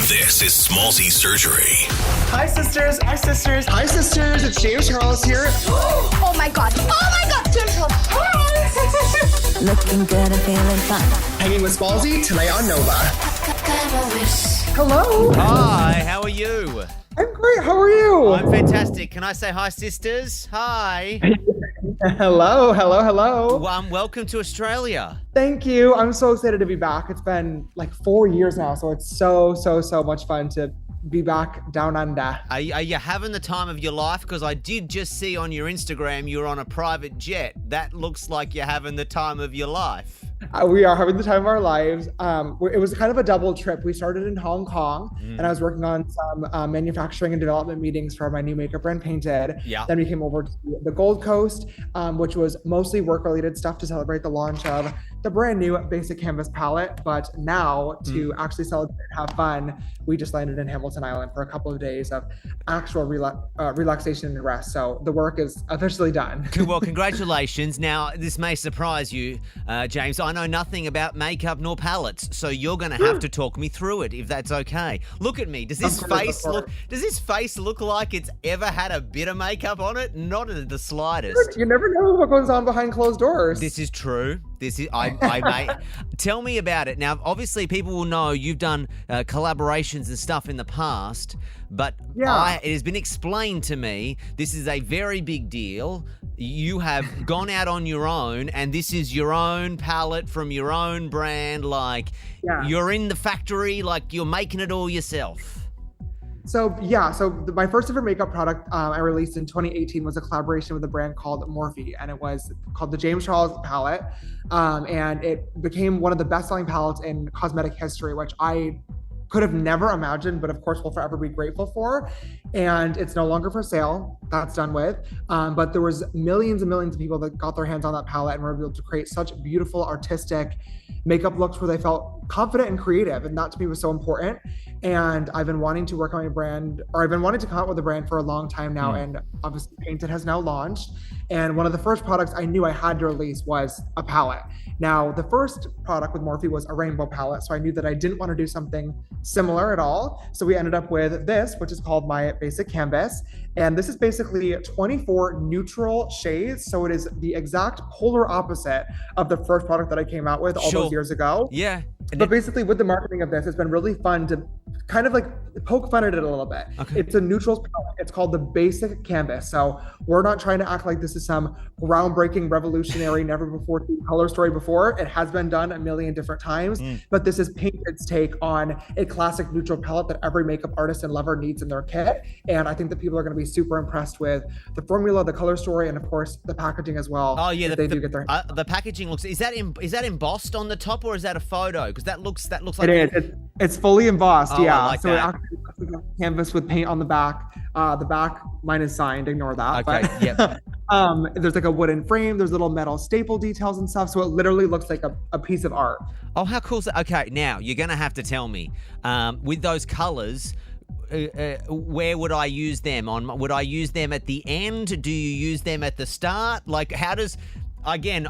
This is Smallzy Surgery. Hi, sisters. Hi, sisters. Hi, sisters. It's James Charles here. Oh my god. Oh my god. James Charles. Hi. Looking good and feeling fine. Hanging with Smallzy tonight on Nova. Hello. Hi, how are you? I'm great. How are you? I'm fantastic. Can I say hi, sisters? Hi. Hello. Welcome to Australia. Thank you. I'm so excited to be back. It's been like 4 years now, so it's so much fun to be back down under. Are you having the time of your life? Because I did just see on your Instagram you're on a private jet. That looks like you're having the time of your life. We are having the time of our lives. It was kind of a double trip. We started in Hong Kong, and I was working on some manufacturing and development meetings for my new makeup brand, Painted. Yeah. Then we came over to the Gold Coast, which was mostly work-related stuff to celebrate the launch of the brand new Basic Canvas palette. But now, to actually celebrate and have fun, we just landed in Hamilton Island for a couple of days of actual relaxation and rest. So the work is officially done. Well, congratulations. Now, this may surprise you, James. I know nothing about makeup nor palettes, so you're going to have to talk me through it, if that's okay. Look at me. Does this face look like it's ever had a bit of makeup on it? Not in the slightest. You never know what goes on behind closed doors. This is true. I may tell me about it. Now, obviously, people will know you've done collaborations and stuff in the past, but it has been explained to me this is a very big deal. You have gone out on your own, and this is your own palette from your own brand. Like, you're in the factory, like you're making it all yourself. So my first ever makeup product I released in 2018 was a collaboration with a brand called Morphe, and it was called the James Charles palette, and it became one of the best-selling palettes in cosmetic history, which I could have never imagined, but of course we'll forever be grateful for. And it's no longer for sale. That's done with. But there was millions and millions of people that got their hands on that palette and were able to create such beautiful, artistic makeup looks where they felt confident and creative. And that to me was so important. And I've been wanting to work on my brand, or I've been wanting to come out with a brand for a long time now. And obviously Painted has now launched. And one of the first products I knew I had to release was a palette. Now, the first product with Morphe was a rainbow palette. So I knew that I didn't want to do something similar at all. So we ended up with this, which is called my Basic Canvas. And this is basically 24 neutral shades. So it is the exact polar opposite of the first product that I came out with all those years ago. Yeah. But basically with the marketing of this, it's been really fun to kind of like poke fun at it a little bit. Okay. It's a neutrals palette. It's called the Basic Canvas. So we're not trying to act like this is some groundbreaking, revolutionary, never before seen color story before. It has been done a million different times, but this is Painted's take on a classic neutral palette that every makeup artist and lover needs in their kit. And I think that people are going to be super impressed with the formula, the color story, and of course the packaging as well. Oh yeah, the packaging looks. Is that embossed on the top, or is that a photo? Because that looks like it is. It's fully embossed. Oh, yeah. I like so that. It actually looks like a canvas with paint on the back. The back, mine is signed. Ignore that. Okay. But, Yep. There's like a wooden frame. There's little metal staple details and stuff. So it literally looks like a piece of art. Oh, how cool is that? Okay, now you're gonna have to tell me with those colors. Where would I use them on? Would I use them at the end? Do you use them at the start? Like, how does? Again,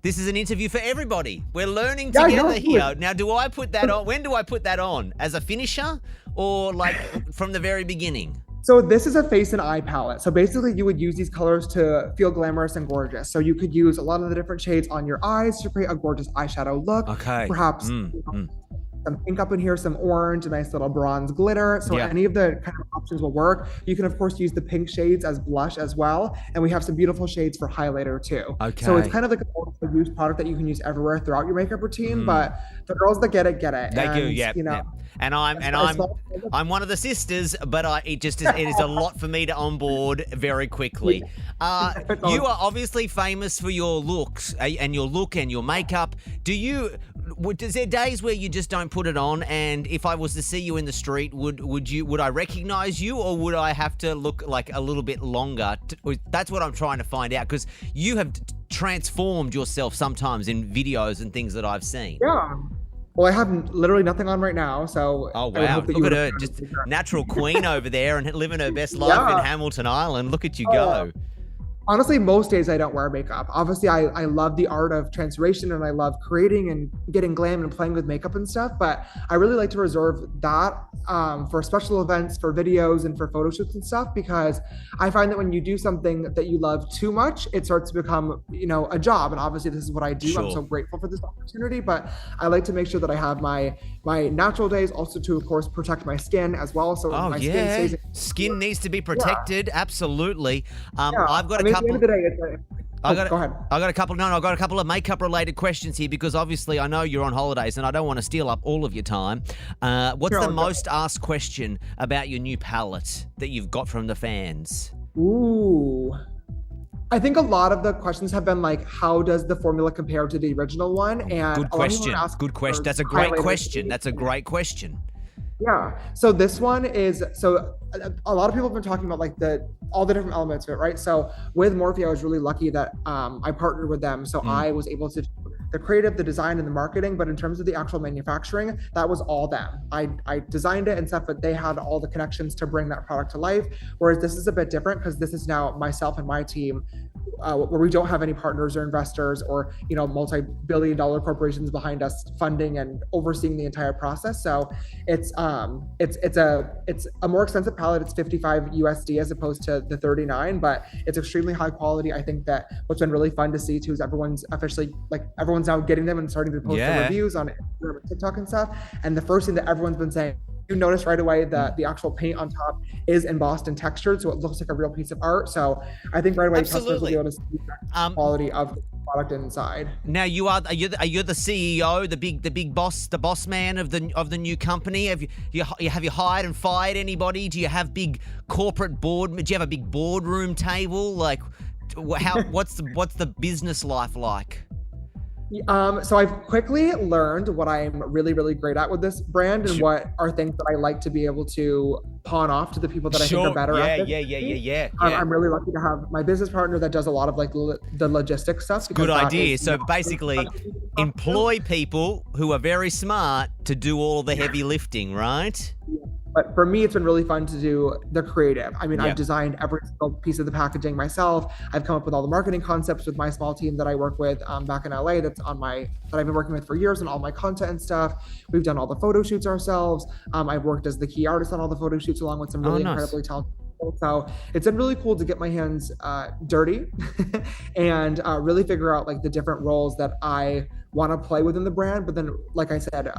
this is an interview for everybody. We're learning together here. Now, do I put that on? When do I put that on? As a finisher, or like from the very beginning? So this is a face and eye palette. So basically you would use these colors to feel glamorous and gorgeous. So you could use a lot of the different shades on your eyes to create a gorgeous eyeshadow look. Okay. Perhaps some pink up in here, some orange, a nice little bronze glitter. So any of the kind of options will work. You can of course use the pink shades as blush as well. And we have some beautiful shades for highlighter too. Okay. So it's kind of like a use product that you can use everywhere throughout your makeup routine. But the girls that get it, get it. They do, yeah. You know, yeah. And I'm one of the sisters, but it is a lot for me to onboard very quickly. You are obviously famous for your looks and your look and your makeup. Is there days where you just don't put it on? And if I was to see you in the street, would I recognize you, or would I have to look like a little bit longer? That's what I'm trying to find out, because you have transformed yourself sometimes in videos and things that I've seen. Yeah. Well, I have literally nothing on right now, so. Oh wow! Look at her, just natural queen over there and living her best life in Hamilton Island. Look at you go. Honestly, most days I don't wear makeup. Obviously, I love the art of transformation and I love creating and getting glam and playing with makeup and stuff, but I really like to reserve that for special events, for videos, and for photo shoots and stuff, because I find that when you do something that you love too much, it starts to become, a job. And obviously, this is what I do. Sure. I'm so grateful for this opportunity, but I like to make sure that I have my natural days also to, of course, protect my skin as well. So Oh my yeah, skin skin needs to be protected. Absolutely. Yeah. I've got I a mean, couple. at the end of the day, go ahead. I got a couple. No, I've got a couple of makeup related questions here because obviously I know you're on holidays and I don't want to steal up all of your time. What's the most asked question about your new palette that you've got from the fans? Ooh. I think a lot of the questions have been like, how does the formula compare to the original one? And Good question. Good question. That's a great question. That's a great question. Yeah. So this one is, so a lot of people have been talking about like all the different elements of it, right? So with Morphe, I was really lucky that I partnered with them. So I was able to do the creative, the design, and the marketing. But in terms of the actual manufacturing, that was all them. I designed it and stuff, but they had all the connections to bring that product to life. Whereas this is a bit different because this is now myself and my team, where we don't have any partners or investors or multi-billion-dollar corporations behind us funding and overseeing the entire process. So it's a more expensive palette. It's 55 USD as opposed to the 39, but it's extremely high quality. I think that what's been really fun to see too is everyone's now getting them and starting to post the reviews on Instagram and TikTok and stuff. And the first thing that everyone's been saying, you notice right away that the actual paint on top is embossed and textured, so it looks like a real piece of art. So I think right away customers will be able to see the quality of the product inside. Now are you the CEO, the big boss, the boss man of the new company? Have you hired and fired anybody? Do you have big corporate board? Do you have a big boardroom table? Like, what's the business life like? So I've quickly learned what I'm really, really great at with this brand and what are things that I like to be able to pawn off to the people that I think are better at this. Yeah. I'm really lucky to have my business partner that does a lot of like the logistics stuff. Good idea. So basically, employ people who are very smart to do all the heavy lifting, right? But for me, it's been really fun to do the creative. I mean, I've designed every single piece of the packaging myself. I've come up with all the marketing concepts with my small team that I work with back in LA that I've been working with for years and all my content and stuff. We've done all the photo shoots ourselves. I've worked as the key artist on all the photo shoots along with some really incredibly talented people. So it's been really cool to get my hands dirty and really figure out like the different roles that I want to play within the brand, but then, like I said,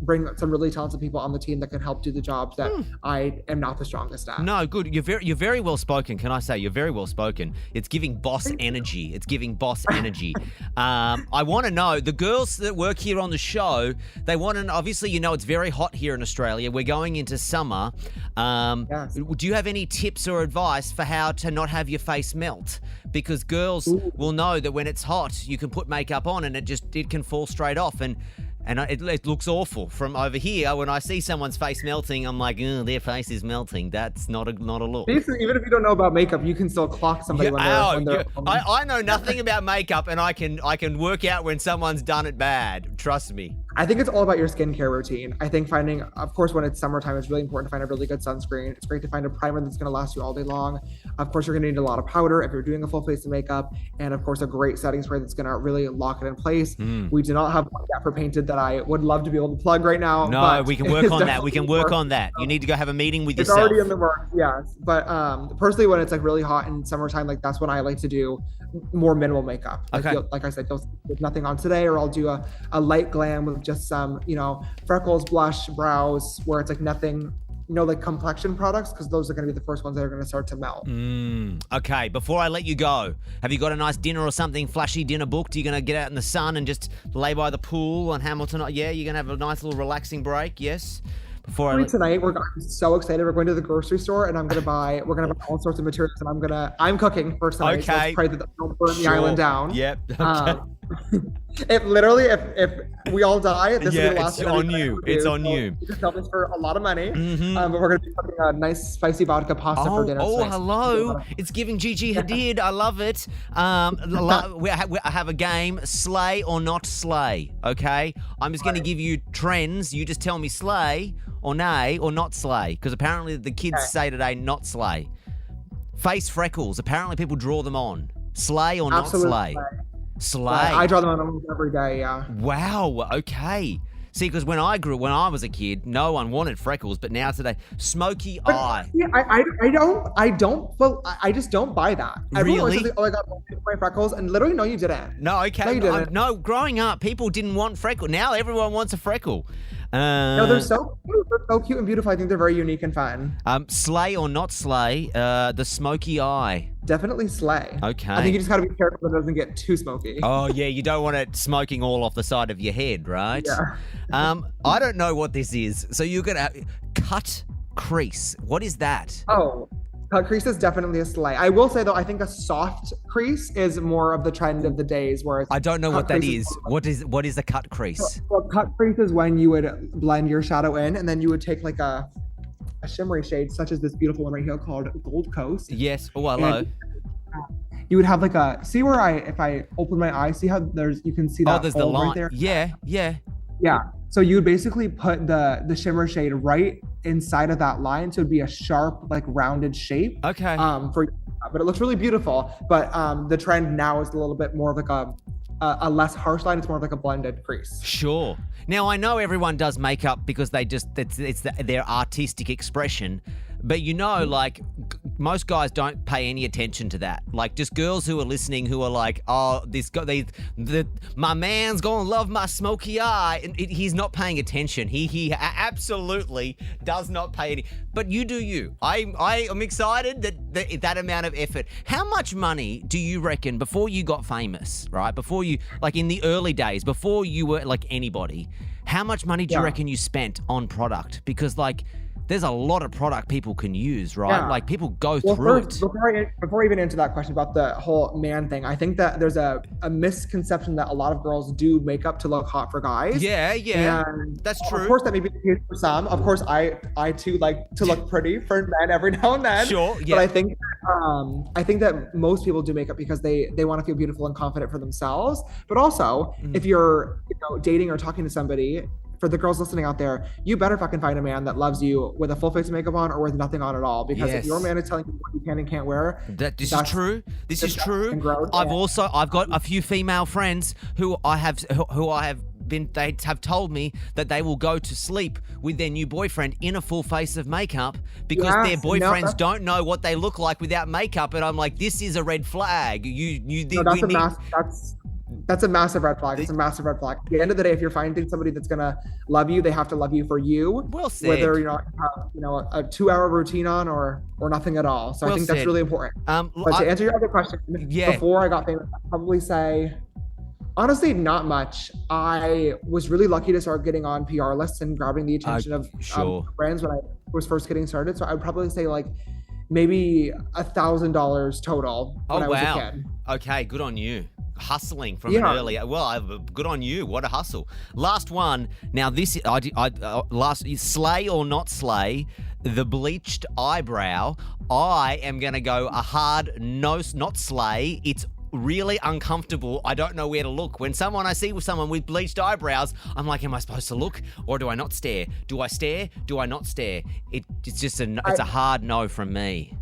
bring some really talented people on the team that can help do the jobs that I am not the strongest at. No, good. You're very well spoken. Can I say you're very well spoken? It's giving boss energy. It's giving boss energy. I want to know the girls that work here on the show. They want to. Obviously, it's very hot here in Australia. We're going into summer. Yes. Do you have any tips or advice for how to not have your face melt? Because girls will know that when it's hot, you can put makeup on and it can fall straight off, and it looks awful from over here. When I see someone's face melting, I'm like, their face is melting. That's not a look. Even if you don't know about makeup, you can still clock somebody when they're I know nothing about makeup, and I can work out when someone's done it bad. Trust me. I think it's all about your skincare routine. I think finding, of course, when it's summertime, it's really important to find a really good sunscreen. It's great to find a primer that's going to last you all day long. Of course, you're going to need a lot of powder if you're doing a full face of makeup, and of course, a great setting spray that's going to really lock it in place. We do not have one yet for painted that I would love to be able to plug right now. No, we can work on that. We can work on that. You need to go have a meeting with yourself. It's already in the works, yes. But personally, when it's like really hot in summertime, like that's when I like to do more minimal makeup. Like I said, with nothing on today, or I'll do a light glam with just some, freckles, blush, brows, where it's like nothing, like complexion products, because those are going to be the first ones that are going to start to melt. Okay, before I let you go, have you got a nice dinner or something, flashy dinner booked? Are you going to get out in the sun and just lay by the pool on Hamilton? Yeah, you're going to have a nice little relaxing break, yes? Tonight, I'm so excited. We're going to the grocery store, and we're gonna buy all sorts of materials, and I'm cooking for tonight. Okay. So let's pray that don't burn the island down. Yep. Okay. It literally, if we all die, this will be the last. It's on you. It's on you. You can sell this for a lot of money. But we're gonna be cooking a nice spicy vodka pasta for dinner. Oh, hello! It's giving Gigi Hadid. I love it. I have a game: slay or not slay. Okay, I'm just going to give you trends. You just tell me slay or nay or not slay, because apparently the kids say today not slay. Face freckles. Apparently people draw them on. Slay or Absolutely not slay? Slay. I draw them on almost every day, yeah. Wow, okay. See, because when I was a kid, no one wanted freckles, but now today, smoky eye. Yeah, I just don't buy that. Everyone always says, oh my God, my freckles, and literally, no, you didn't. No, okay. No, you didn't. No, growing up, people didn't want freckles. Now everyone wants a freckle. No, they're so cute. They're so cute and beautiful. I think they're very unique and fun. Slay or not slay, the smoky eye. Definitely slay. Okay. I think you just got to be careful that it doesn't get too smoky. Oh, yeah, you don't want it smoking all off the side of your head, right? Yeah. I don't know what this is. So you're going to cut crease. What is that? Oh, cut crease is definitely a slay. I will say, though, I think a soft crease is more of the trend of the days, whereas I don't know what that is. What is a cut crease? Well, cut crease is when you would blend your shadow in, and then you would take like a shimmery shade, such as this beautiful one right here called Gold Coast. Yes. Oh, hello. You would have like see where if I open my eye, see how you can see that there's the line. right there? Yeah. So you would basically put the shimmer shade right inside of that line, so it'd be a sharp, like rounded shape. Okay. But it looks really beautiful. But the trend now is a little bit more of like a less harsh line. It's more of like a blended crease. Sure. Now I know everyone does makeup because it's their artistic expression. But like most guys don't pay any attention to that. Like just girls who are listening who are like, oh, my man's gonna love my smoky eye, and he's not paying attention. He absolutely does not pay any. But you do you. I am excited that amount of effort. How much money do you reckon before you got famous, right? Before you, like in the early days, before you were like anybody, how much money do you reckon you spent on product? Because like, there's a lot of product people can use, right? Yeah. Like people go through it. Before I even answer that question about the whole man thing, I think that there's a misconception that a lot of girls do makeup to look hot for guys. Yeah, and that's true. Of course, that may be the case for some. Of course, I too like to look pretty for men every now and then. Sure, yeah. But I think that most people do makeup because they want to feel beautiful and confident for themselves. But also, if you're dating or talking to somebody, for the girls listening out there, you better fucking find a man that loves you with a full face of makeup on or with nothing on at all. Because if your man is telling you what you can and can't wear, this is true. This is true. I've got a few female friends who I have they have told me that they will go to sleep with their new boyfriend in a full face of makeup because their boyfriends don't know what they look like without makeup, and I'm like, this is a red flag. That's a massive red flag. It's a massive red flag. At the end of the day, if you're finding somebody that's gonna love you, they have to love you for you. Well said. Whether you have a 2-hour routine on or nothing at all. So I think that's really important. But to answer your other question, before I got famous, I'd probably say, honestly, not much. I was really lucky to start getting on PR lists and grabbing the attention of brands when I was first getting started. So I would probably say like maybe $1,000 total when I was a kid. Okay, good on you. Hustling from an early. Well, good on you. What a hustle. Last one. Now this, last slay or not slay, the bleached eyebrow. I am gonna go a hard no, not slay. It's really uncomfortable. I don't know where to look. When I see someone with bleached eyebrows, I'm like, am I supposed to look or do I not stare? Do I stare? Do I not stare? It's just it's a hard no from me.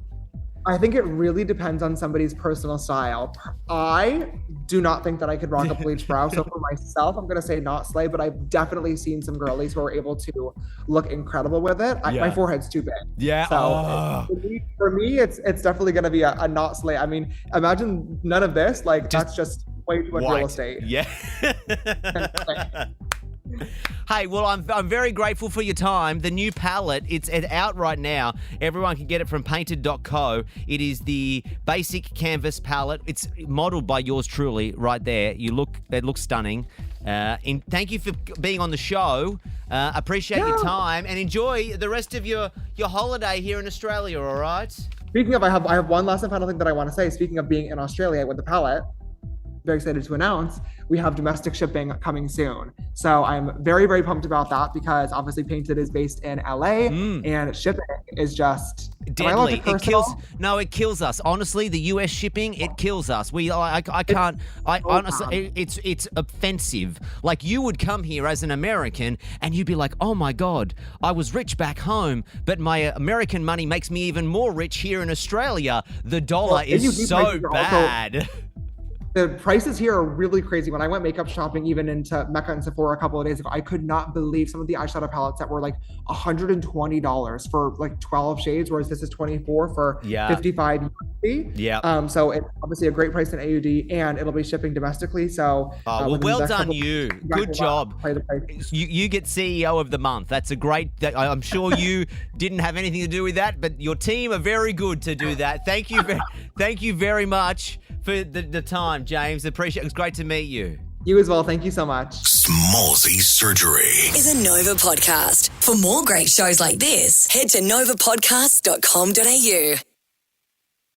I think it really depends on somebody's personal style. I do not think that I could rock a bleached brow. So for myself, I'm going to say not slay, but I've definitely seen some girlies who are able to look incredible with it. My forehead's too big. Yeah. So for me, it's definitely going to be a not slay. I mean, imagine none of this. Like that's just way too much real estate. Yeah. Hey, well, I'm very grateful for your time. The new palette, it's out right now. Everyone can get it from painted.co. It is the basic canvas palette. It's modeled by yours truly right there. It looks stunning. And thank you for being on the show. Appreciate your time and enjoy the rest of your holiday here in Australia, all right? Speaking of, I have one last and final thing that I want to say. Speaking of being in Australia with the palette, very excited to announce we have domestic shipping coming soon. So I'm very, very pumped about that because obviously Painted is based in LA and shipping is just deadly. It kills. No, it kills us. Honestly, the US shipping, it kills us. I can't. Honestly, it's offensive. Like, you would come here as an American and you'd be like, oh my God, I was rich back home, but my American money makes me even more rich here in Australia. The dollar is so bad. The prices here are really crazy. When I went makeup shopping, even into Mecca and Sephora a couple of days ago, I could not believe some of the eyeshadow palettes that were like $120 for like 12 shades, whereas this is 24 for 55 USD. Yeah. So it's obviously a great price in AUD, and it'll be shipping domestically. So well done, you. Good job. You get CEO of the month. That's a great. I'm sure you didn't have anything to do with that, but your team are very good to do that. Thank you very much for the time, James. Appreciate it. It's great to meet you. You as well. Thank you so much. Smallsy Surgery is a Nova podcast. For more great shows like this, head to novapodcast.com.au.